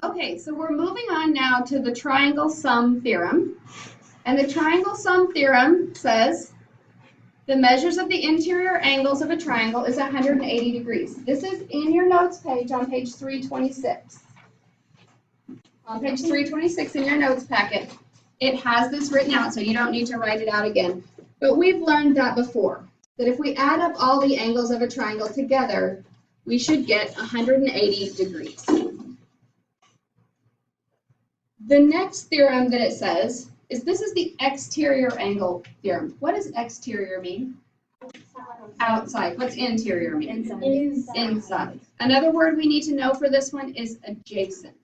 Okay, so we're moving on now to the triangle sum theorem. And the triangle sum theorem says the measures of the interior angles of a triangle is 180 degrees. This is in your notes page on page 326. On page 326 in your notes packet, it has this written out, so you don't need to write it out again. But we've learned that before, that if we add up all the angles of a triangle together, we should get 180 degrees. The next theorem that it says is this is the exterior angle theorem. What does exterior mean? Outside. What's interior mean? Inside. Inside. Another word we need to know for this one is adjacent,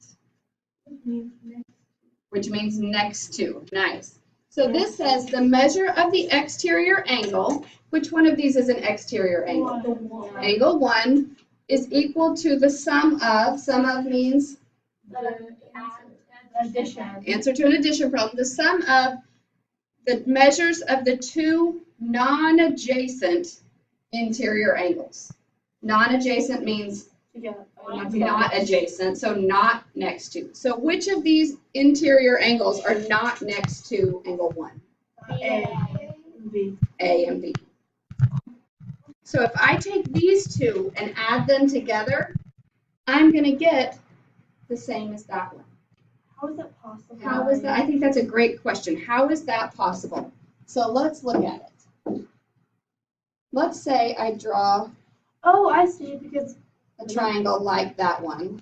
which means next to. Nice. So this says the measure of the exterior angle, which one of these is an exterior angle? Angle 1 is equal to the sum of means? Addition. Answer to an addition problem. The sum of the measures of the two non-adjacent interior angles. Non-adjacent means not adjacent, so not next to. So which of these interior angles are not next to angle 1? A and B. A and B. So if I take these two and add them together, I'm going to get the same as that one. How is that possible? How is that? I think that's a great question. How is that possible? So let's look at it. Let's say I draw Oh, I see, because a triangle like that one.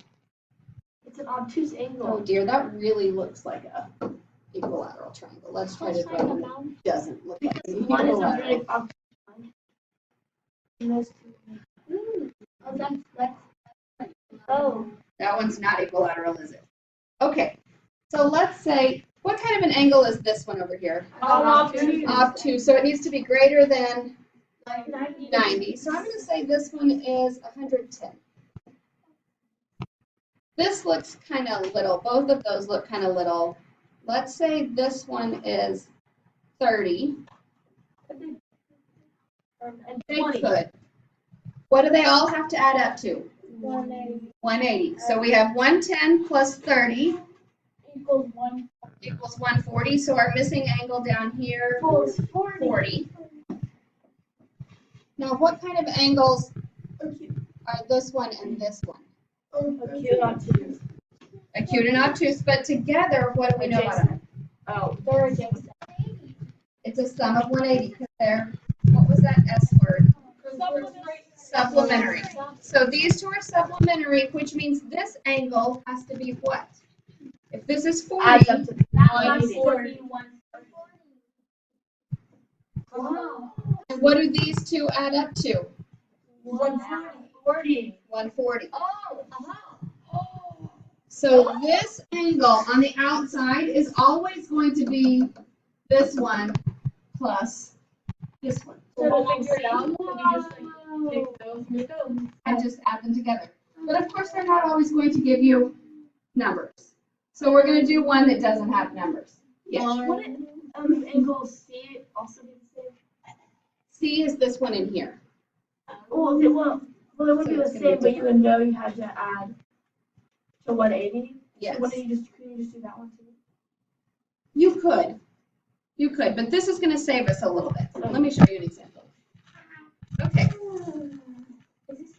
it's an obtuse Oh angle. dear, that really looks like a equilateral triangle. Let's try to draw one that doesn't look like an One is a equilateral. really obtuse. And those two. Oh, that's oh. That one's not equilateral, is it? Okay, so let's say, what kind of an angle is this one over here? Obtuse. Obtuse, so it needs to be greater than 90. 90. So I'm going to say this one is 110. This looks kind of little. Both of those look kind of little. Let's say this one is 30. And They 20. could. What do they all have to add up to? 180 180. So we have 110 plus 30 equals 1 equals 140. So our missing angle down here equals is 40. 40. Now what kind of angles are this one and this one? Acute, obtuse. Acute and obtuse, but together, what do we know about them? Oh, they're adjacent. It's a sum of 180 because they're, what was that S word? Supplementary. So these two are supplementary, which means this angle has to be what? If this is 40, Adds up to that 140. Wow. And what do these two add up to? 140. 140. Oh, So this angle on the outside is always going to be this one plus this one. And just add them together. But of course, they're not always going to give you numbers. So we're going to do one that doesn't have numbers. Yes. Wouldn't angle C also be the same? C is this one in here. Well, okay, well, it would be the same, but you would know you had to add to 180. Yes. So can you just do that one too? You could. You could, but this is going to save us a little bit. Let me show you an example. Okay.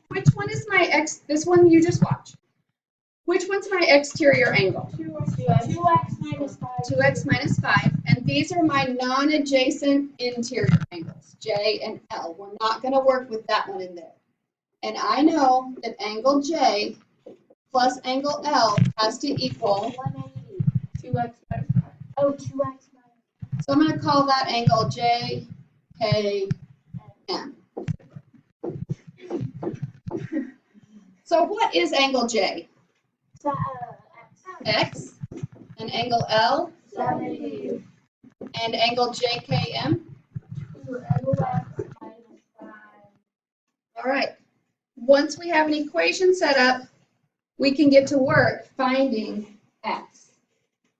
Which one is my this one you just watched. Which one's my exterior angle? 2x minus 5. 2x minus 5. And these are my non-adjacent interior angles, J and L. We're not going to work with that one in there. And I know that angle J plus angle L has to equal 180. 2x minus 5. Oh, 2x minus. So I'm going to call that angle J, K, M. So what is angle J? X. And angle L? 70. And angle JKM? All right. Once we have an equation set up, we can get to work finding X.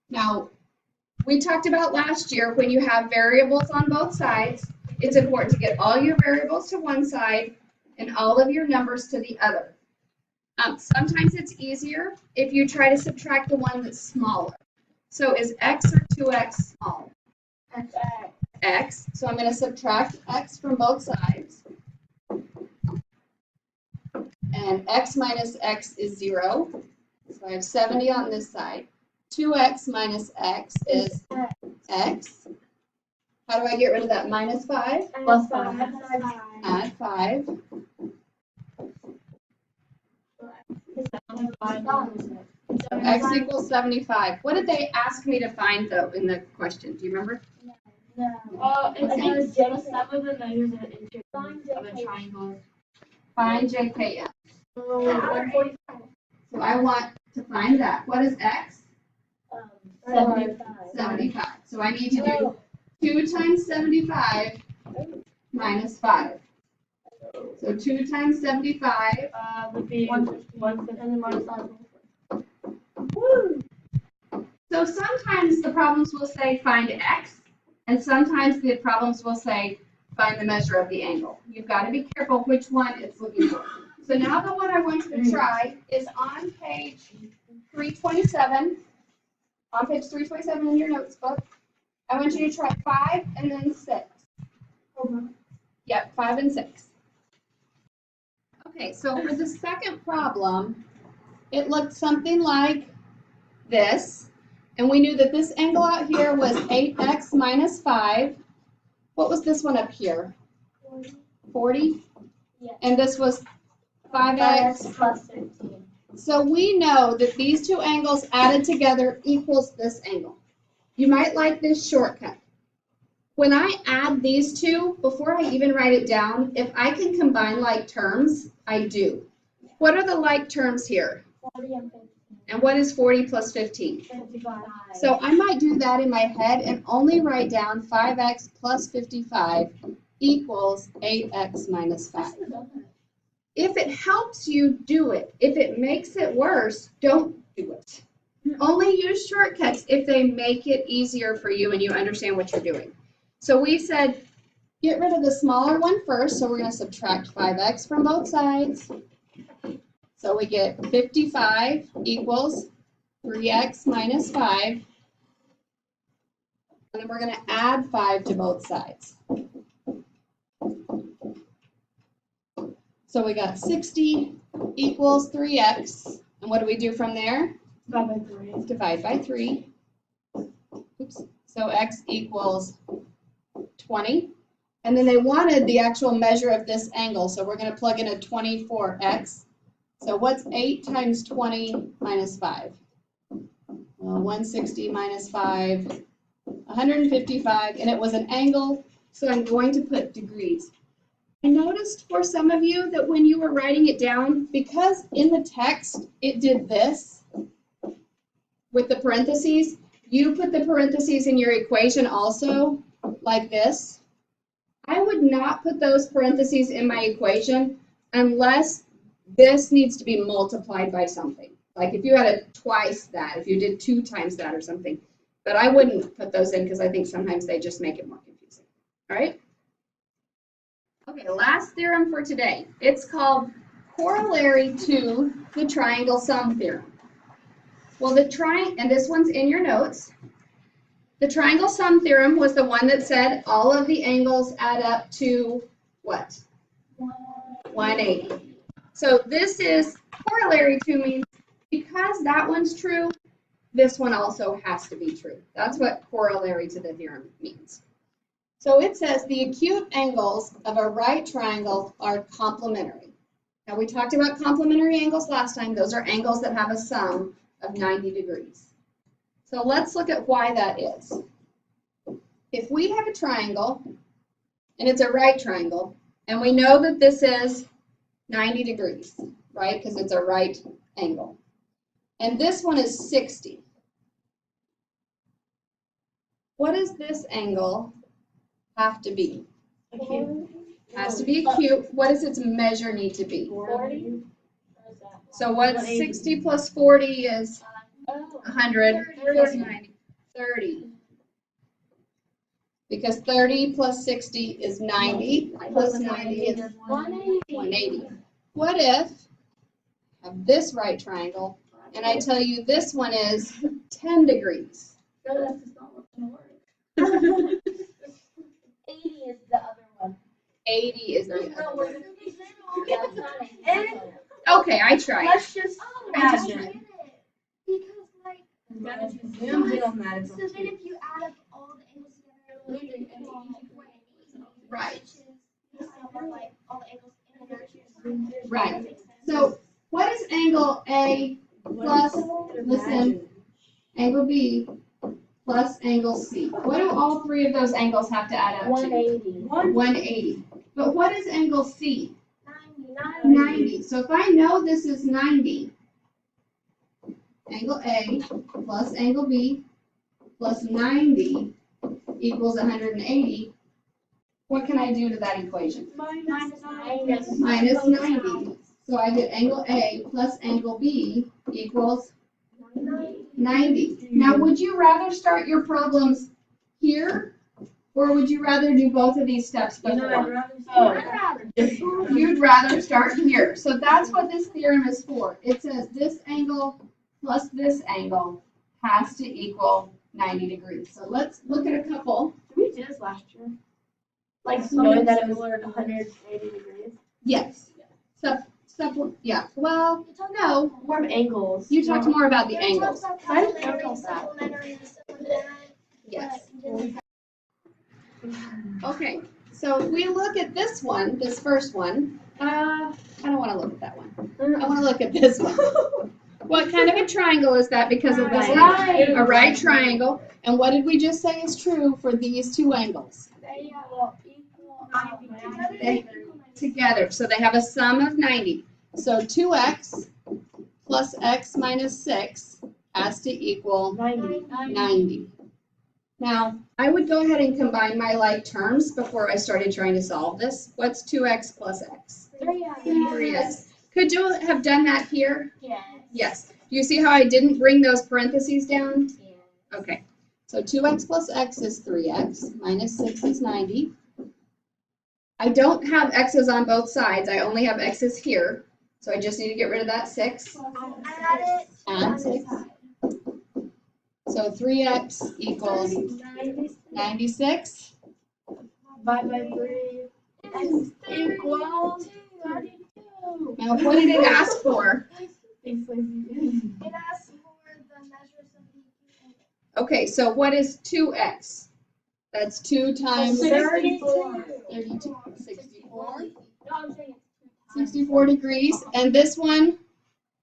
Now, we talked about last year when you have variables on both sides, it's important to get all your variables to one side and all of your numbers to the other. Sometimes it's easier if you try to subtract the one that's smaller. So is x or 2x smaller? X. So I'm going to subtract x from both sides. And x minus x is 0. So I have 70 on this side. 2x minus x is x. How do I get rid of that minus 5? Plus 5. Add 5. So x equals 75. What did they ask me to find, though, in the question? Do you remember? Oh, it's the sum of the measures of the interior of a triangle. Find JKM. 145. So I want to find that. What is x? 75. So I need to do 2 times 75 minus 5. So 2 times 75 Would be 150 and then minus 5. So sometimes the problems will say find x, and sometimes the problems will say find the measure of the angle. You've got to be careful which one it's looking for. So now the one I want you to try is on page 327. On page 327 in your notes book. I want you to try 5 and then 6. Yep, 5 and 6. Okay, so for the second problem, it looked something like this. And we knew that this angle out here was 8x minus 5. What was this one up here? 40? Yes. And this was 5x plus 15. So we know that these two angles added together equals this angle. You might like this shortcut. When I add these two, before I even write it down, if I can combine like terms, I do. What are the like terms here? 40 and 15. And what is 40 plus 15? 55. So I might do that in my head and only write down 5x plus 55 equals 8x minus 5. If it helps you, do it. If it makes it worse, don't do it. Only use shortcuts if they make it easier for you and you understand what you're doing. So we said, get rid of the smaller one first. So we're going to subtract 5x from both sides. So we get 55 equals 3x minus 5. And then we're going to add 5 to both sides. So we got 60 equals 3x. And what do we do from there? Divide by 3. Divide by 3. Oops. So x equals 20. And then they wanted the actual measure of this angle. So we're going to plug in a 24x. So what's 8 times 20 minus 5? Well, 160 minus 5, 155. And it was an angle, so I'm going to put degrees. I noticed for some of you that when you were writing it down, because in the text it did this with the parentheses, you put the parentheses in your equation also, like this. I would not put those parentheses in my equation unless this needs to be multiplied by something. Like if you had it twice that, if you did 2 times that or something. But I wouldn't put those in because I think sometimes they just make it more confusing. All right? Okay, last theorem for today. It's called corollary to the triangle sum theorem. Well, and this one's in your notes. The triangle sum theorem was the one that said all of the angles add up to what? 180. So this is corollary to means because that one's true, this one also has to be true. That's what corollary to the theorem means. So it says the acute angles of a right triangle are complementary. Now we talked about complementary angles last time. Those are angles that have a sum of 90 degrees. So let's look at why that is. If we have a triangle, and it's a right triangle, and we know that this is 90 degrees, right? Because it's a right angle. And this one is 60. What does this angle have to be? Acute. Has to be acute. What does its measure need to be? 40. So what's 60 plus 40 is 100 plus 90, 30. Because 30 plus 60 is 90, plus 90 is 180. What if of this right triangle, and I tell you this one is 10 degrees. No, that's just not what's gonna work. 80 is the other one. 80 is the There's no other way one. to be yeah, it's not 80. Okay, I tried. Let's just imagine. Because like, Gotta be zoomed in on that. so then if you add up all the angles together, it'll be equal 180. Right. Which is the sum of like all the angles in the direction. Right. So what is angle A plus, listen, angle B plus angle C? What do all three of those angles have to add up to? 180. 180. But what is angle C? 90. 90. So if I know this is 90, angle A plus angle B plus 90 equals 180, what can I do to that equation? Minus Minus 90. So I get angle A plus angle B equals 90. Now, would you rather start your problems here, or would you rather do both of these steps before? You'd rather start here. So that's what this theorem is for. It says this angle plus this angle has to equal 90 degrees. So let's look at a couple. Did we do this last year? Like knowing that it was 180 degrees? Yes. Yeah. Well, no. More of angles. You talked more about the angles. I didn't know about that. Yes. Okay. So if we look at this one, this first one, I don't want to look at that one. I want to look at this one. What kind of a triangle is that because of this? Right. A right triangle. And what did we just say is true for these two angles? Together. So they have a sum of 90. So 2x plus x minus 6 has to equal 90. Now, I would go ahead and combine my like terms before I started trying to solve this. What's 2x plus x? 3x. Could you have done that here? Yes. Do you see how I didn't bring those parentheses down? Okay. So 2x plus x is 3x, minus 6 is 90. I don't have x's on both sides. I only have x's here. So I just need to get rid of that 6. Add 6. So 3x equals 96. Divide by 3. X equals 32. Now, what did it ask for? It asks for the measures of the Okay, so what is 2x? That's 2 times 34. 32. 64. No, I'm saying 64 degrees. And this one,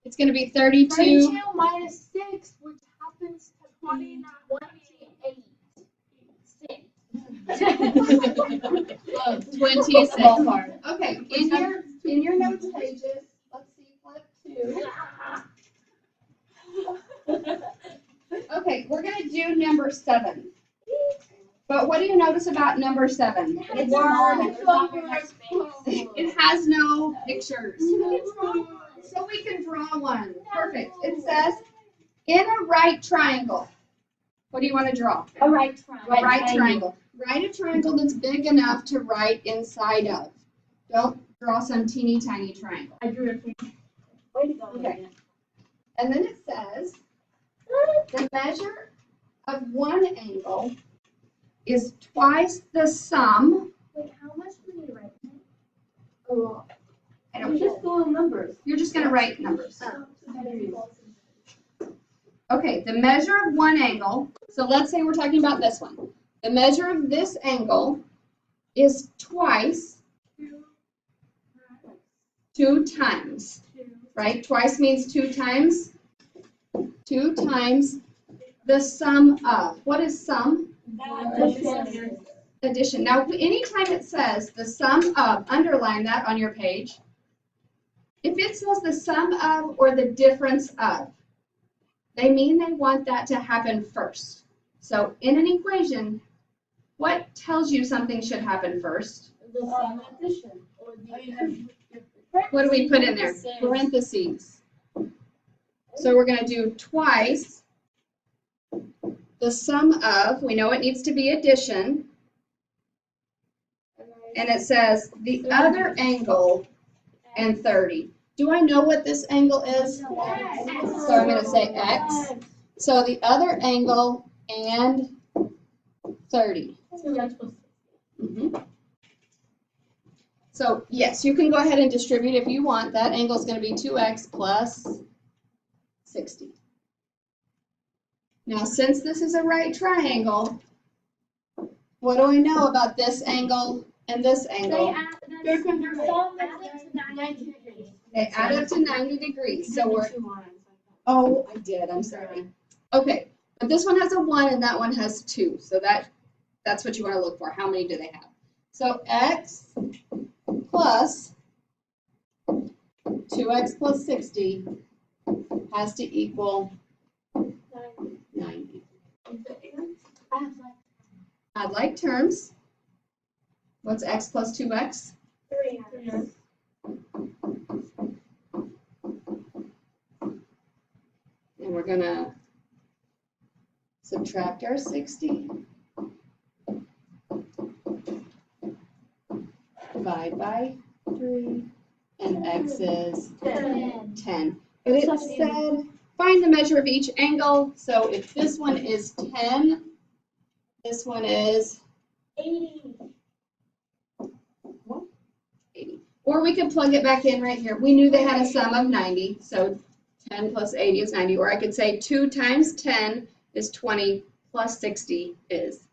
it's going to be 32. 32 minus 6, which happens to be 28. 26. Ballpark. Okay, in your notes pages, let's see, flip 2. Okay, we're going to do number 7. But what do you notice about number 7? It's It has no pictures. So we can draw one. Perfect. It says, in a right triangle. What do you want to draw? A right A right triangle. Write a triangle that's big enough to write inside of. Don't draw some teeny tiny triangle. I drew it. Way to go. Okay. And then it says, the measure of one angle is twice the sum. Wait, how much do we write? A lot. I don't Just go in numbers. You're just going to write numbers. Okay, the measure of one angle, so let's say we're talking about this one. The measure of this angle is twice, 2 times, right? Twice means 2 times. 2 times the sum of. What is sum? Addition. Now, anytime it says the sum of, underline that on your page. If it says the sum of or the difference of, they mean they want that to happen first. So in an equation, what tells you something should happen first? The sum addition. What do we put in there? Parentheses. So we're going to do twice the sum of, we know it needs to be addition, and it says the other angle and 30. Do I know what this angle is? So I'm going to say x. So the other angle and 30. Mhm. So yes, you can go ahead and distribute if you want. That angle is going to be 2x plus 60. Now, since this is a right triangle, what do I know about this angle and this angle? They're so much 90 degrees. They add up to 90 degrees. So we're, oh, I did, I'm sorry. Okay, but this one has a 1 and that one has 2. So that's what you want to look for. How many do they have? So x plus 2x plus 60 has to equal 90. Add like terms. What's x plus 2x? 3. And we're going to subtract our 60. Divide by 3. And x is 10. But it said find the measure of each angle. So if this one is 10, this one is 80. 80. Or we could plug it back in right here. We knew they had a sum of 90, so 10 plus 80 is 90. Or I could say 2 times 10 is 20 plus 60 is